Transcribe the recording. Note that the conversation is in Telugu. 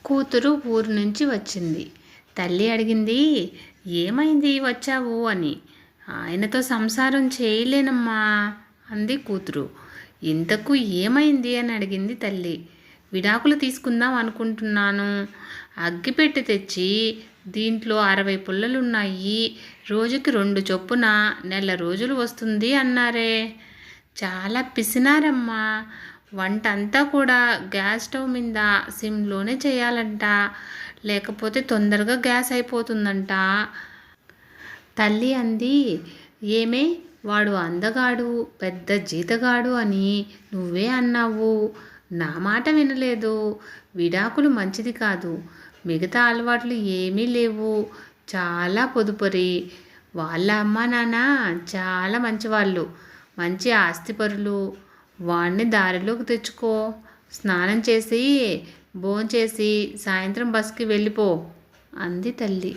కూతురు ఊరు నుంచి వచ్చింది. తల్లి అడిగింది, ఏమైంది వచ్చావు అని. ఆయనతో సంసారం చేయలేనమ్మా అంది కూతురు. ఇంతకు ఏమైంది అని అడిగింది తల్లి. విడాకులు తీసుకుందాం అనుకుంటున్నాను. అగ్గిపెట్టె తెచ్చి దీంట్లో 60 పుల్లలున్నాయి, రోజుకి 2 చొప్పున నెల రోజులు వస్తుంది అన్నారే. చాలా పిసినారమ్మా. వంట అంతా కూడా గ్యాస్ స్టవ్ మీద సిమ్లోనే చేయాలంట, లేకపోతే తొందరగా గ్యాస్ అయిపోతుందంట. తల్లి అంది, ఏమే వాడు అందగాడు, పెద్ద జీతగాడు అని నువ్వే అన్నావు. నా మాట వినలేదు. విడాకులు మంచిది కాదు. మిగతా అలవాట్లు ఏమీ లేవు. చాలా పొదుపరి. వాళ్ళ అమ్మా నాన్న చాలా మంచివాళ్ళు, మంచి ఆస్తిపరులు. వాణ్ణి దారిలోకి తెచ్చుకో. స్నానం చేసి భోంచేసి సాయంత్రం బస్కి వెళ్ళిపో అంది తల్లి.